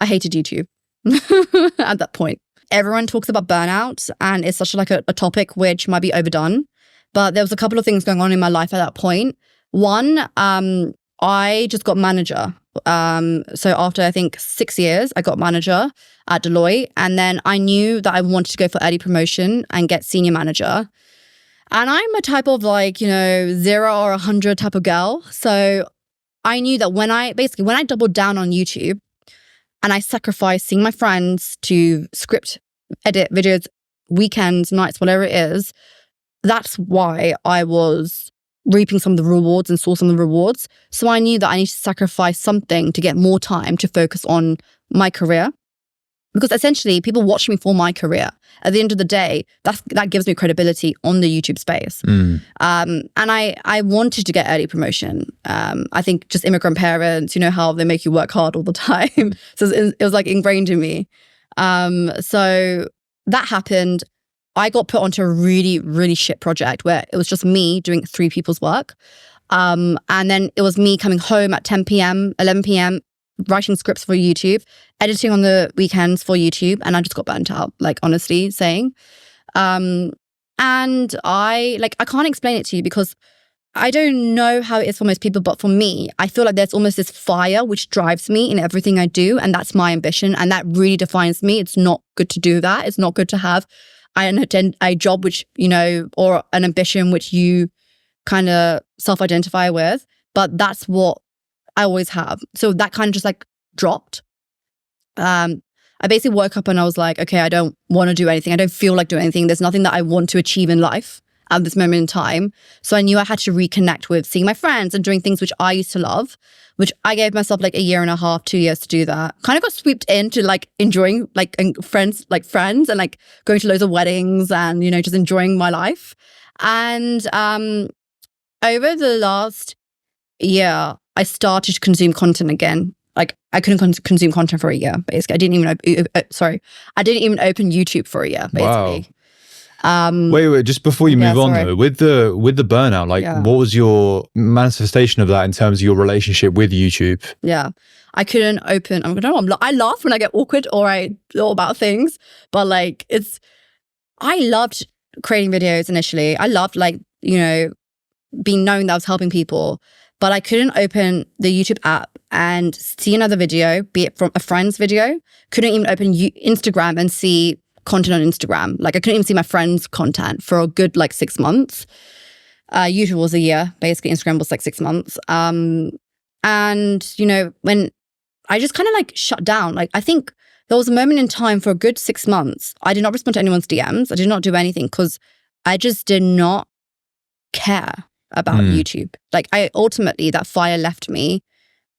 I hated YouTube at that point. Everyone talks about burnout and it's such like a topic which might be overdone. But there was a couple of things going on in my life at that point. One, I just got manager. So after I think 6 years, I got manager at Deloitte. And then I knew that I wanted to go for early promotion and get senior manager. And I'm a type of 0 or 100 type of girl. So I knew that when I doubled down on YouTube and I sacrificed seeing my friends to script, edit videos, weekends, nights, whatever it is, that's why I was reaping some of the rewards and saw some of the rewards. So I knew that I need to sacrifice something to get more time to focus on my career. Because essentially, people watch me for my career. At the end of the day, that gives me credibility on the YouTube space. And I wanted to get early promotion. I think just immigrant parents, you know how they make you work hard all the time. So it was like ingrained in me. So that happened. I got put onto a really, really shit project where it was just me doing 3 people's work. And then it was me coming home at 10 p.m., 11 p.m., writing scripts for YouTube, editing on the weekends for YouTube. And I just got burnt out, like honestly saying. And I can't explain it to you because I don't know how it is for most people, but for me, I feel like there's almost this fire which drives me in everything I do. And that's my ambition. And that really defines me. It's not good to do that. It's not good to have a job which, or an ambition which you kind of self-identify with. But that's what I always have. So that kind of just like dropped. I basically woke up and I was like, okay, I don't want to do anything. I don't feel like doing anything. There's nothing that I want to achieve in life at this moment in time. So I knew I had to reconnect with seeing my friends and doing things which I used to love, which I gave myself like 1.5 years, 2 years to do that. Kind of got swept into like enjoying friends and like going to loads of weddings and, just enjoying my life. And over the last year, I started to consume content again. Like I couldn't consume content for a year, basically. I didn't even open YouTube for a year, basically. Wow. Wait, just before you move on though, with the burnout, what was your manifestation of that in terms of your relationship with YouTube? Yeah. I couldn't open, I laugh when I get awkward or I thought about things, but I loved creating videos initially. I loved being known that I was helping people. But I couldn't open the YouTube app and see another video, be it from a friend's video. Couldn't even open Instagram and see content on Instagram. Like I couldn't even see my friend's content for a good 6 months. YouTube was a year. Basically, Instagram was 6 months. And, when I just kind of shut down, I think there was a moment in time for a good 6 months. I did not respond to anyone's DMs. I did not do anything because I just did not care about YouTube. Ultimately that fire left me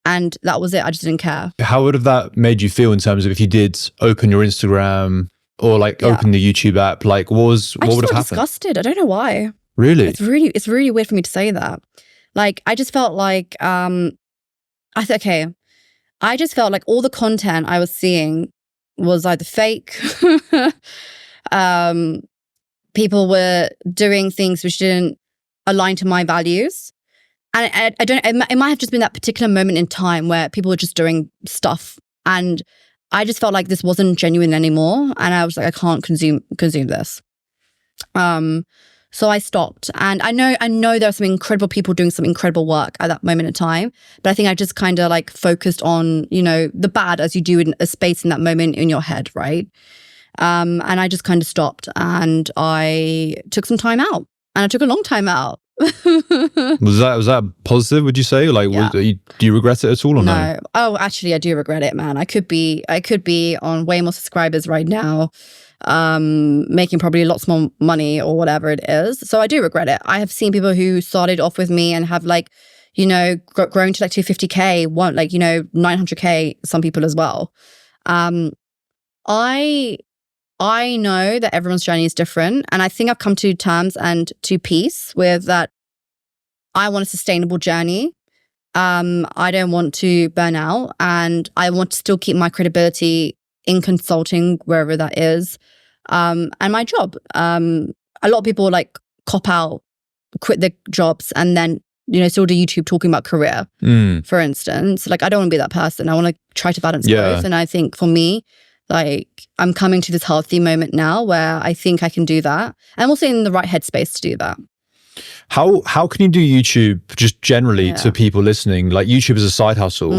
and that was it. I just didn't care. How would have that made you feel in terms of if you did open your Instagram or open the YouTube app, what would have happened? Disgusted. I don't know why. Really? It's really weird for me to say that. I just felt I just felt like all the content I was seeing was either fake. People were doing things which didn't align to my values. And it might have just been that particular moment in time where people were just doing stuff. And I just felt like this wasn't genuine anymore. And I was like, I can't consume this. So I stopped. And I know there are some incredible people doing some incredible work at that moment in time. But I think I just kind of focused on, the bad as you do in a space in that moment in your head, right? And I just kind of stopped and I took some time out. And I took a long time out. Was that positive, would you say? Do you regret it at all or no? Oh, actually, I do regret it, man. I could be on way more subscribers right now, making probably lots more money or whatever it is. So I do regret it. I have seen people who started off with me and have grown to 250K, 900K, some people as well. I know that everyone's journey is different. And I think I've come to terms and to peace with that. I want a sustainable journey. I don't want to burn out. And I want to still keep my credibility in consulting, wherever that is. And my job. A lot of people cop out, quit their jobs, and then still do YouTube talking about career, for instance. Like, I don't want to be that person. I want to try to balance both. And I think for me, like, I'm coming to this healthy moment now where I think I can do that. I'm also in the right headspace to do that. How can you do YouTube just generally to people listening? Like, YouTube is a side hustle.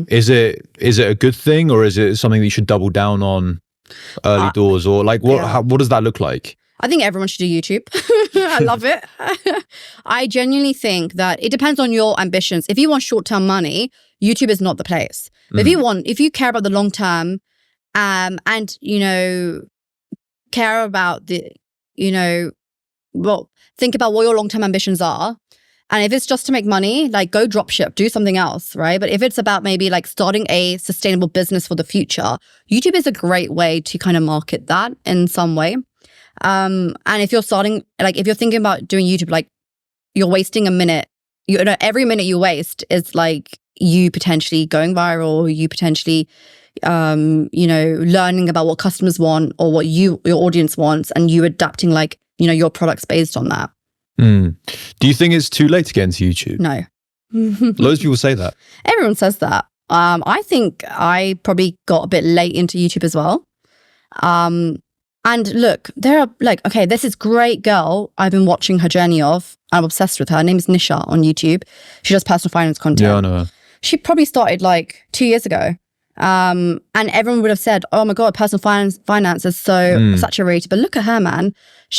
Is it a good thing, or is it something that you should double down on early doors? Or like, what does that look like? I think everyone should do YouTube. I love it. I genuinely think that it depends on your ambitions. If you want short-term money, YouTube is not the place. But if you care about the long term, and care about the, think about what your long-term ambitions are. And if it's just to make money, like, go dropship, do something else, right? But if it's about maybe like starting a sustainable business for the future, YouTube is a great way to kind of market that in some way. And if you're starting, like, if you're thinking about doing YouTube, like, you're wasting a minute, every minute you waste is like you potentially going viral, you potentially, learning about what customers want or what your audience wants, and you adapting, like, your products based on that. Do you think it's too late to get into YouTube? No. Loads of people say that. Everyone says that. I think I probably got a bit late into YouTube as well. And look, there are like, okay, this is great girl I've been watching her journey of. I'm obsessed with her. Her name is Nisha on YouTube. She does personal finance content. Yeah, I know her. She probably started like 2 years ago. And everyone would have said, oh my God, personal finance is so saturated. But look at her, man.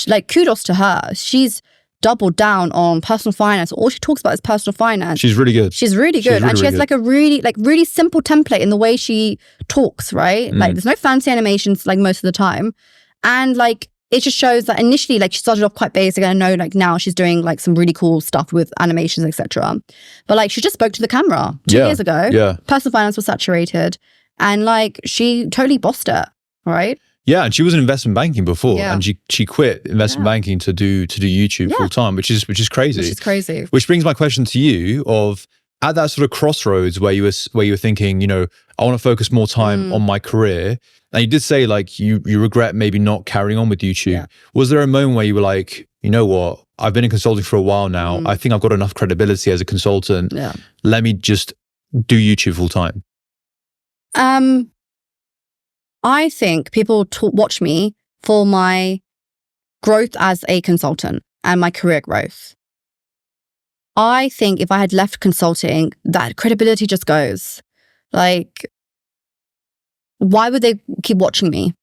Like, kudos to her. She's doubled down on personal finance. All she talks about is personal finance. She's really good. She's really good. And she has like a really simple template in the way she talks, right? Like, there's no fancy animations like most of the time. And like, it just shows that initially, like, she started off quite basic. And I know like now she's doing like some really cool stuff with animations, etc. But like, she just spoke to the camera 2 years ago. Yeah. Personal finance was saturated. And like, she totally bossed it, right? Yeah, and she was in investment banking before, and she quit investment banking to do YouTube full time, which is crazy. Which is crazy. Which brings my question to you of, at that sort of crossroads where you were thinking, I want to focus more time on my career, and you did say like you regret maybe not carrying on with YouTube. Yeah. Was there a moment where you were like, you know what, I've been in consulting for a while now. I think I've got enough credibility as a consultant. Yeah. Let me just do YouTube full time. I think people watch me for my growth as a consultant and my career growth. I think if I had left consulting, that credibility just goes. Like, why would they keep watching me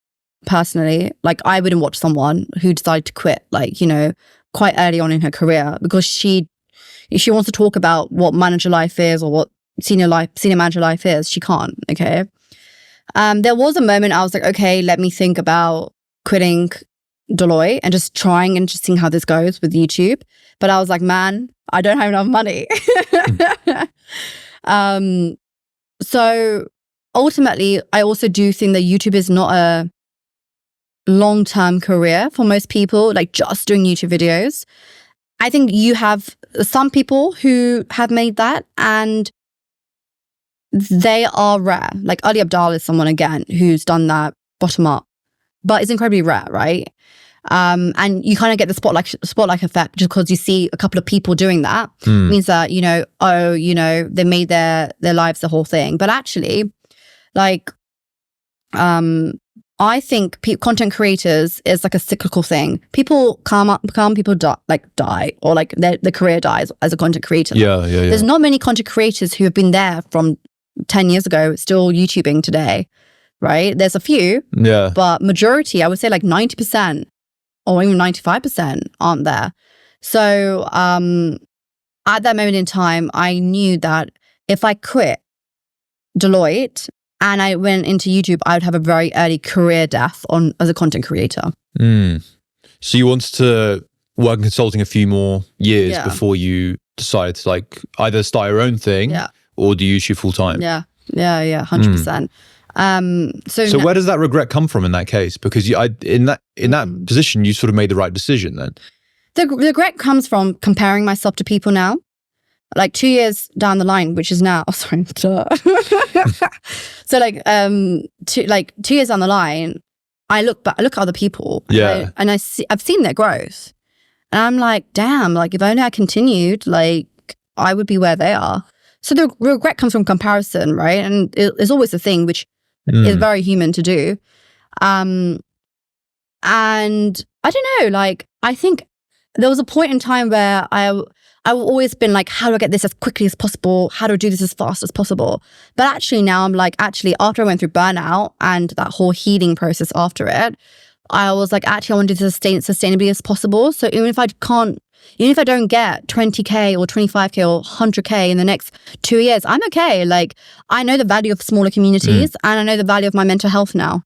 personally? Like, I wouldn't watch someone who decided to quit, like, quite early on in her career because if she wants to talk about what manager life is or what senior manager life is, she can't, okay? There was a moment I was like, okay, let me think about quitting Deloitte and just trying and just seeing how this goes with YouTube. But I was like, man, I don't have enough money. So ultimately, I also do think that YouTube is not a long-term career for most people, like just doing YouTube videos. I think you have some people who have made that, and they are rare. Like Ali Abdaal is someone, again, who's done that bottom up, but it's incredibly rare, right? And you kind of get the spotlight effect just because you see a couple of people doing that. Means that, they made their lives the whole thing. But actually, like, I think content creators is like a cyclical thing. People come, people die, or like their career dies as a content creator. Yeah. There's not many content creators who have been there from 10 years ago, still YouTubing today, right? There's a few, but majority, I would say like 90% or even 95% aren't there. So at that moment in time, I knew that if I quit Deloitte and I went into YouTube, I would have a very early career death as a content creator. So you wanted to work in consulting a few more years before you decided to like either start your own thing or do YouTube full time? Yeah, 100%. So where does that regret come from in that case? Because in that position, you sort of made the right decision then. The regret comes from comparing myself to people now. Like 2 years down the line, which is now, so like 2 years down the line, I look at other people, and I've seen their growth, and I'm like, damn, like if only I continued, like I would be where they are. So the regret comes from comparison, right? And it's always a thing, which is very human to do. And I don't know, like, I think there was a point in time where I've always been like, how do I get this as quickly as possible? How do I do this as fast as possible? But actually now I'm like, actually, after I went through burnout and that whole healing process after it, I was like, actually, I want to do this sustainably as possible. So even if I don't get 20K or 25K or 100K in the next 2 years, I'm okay. Like, I know the value of smaller communities and I know the value of my mental health now.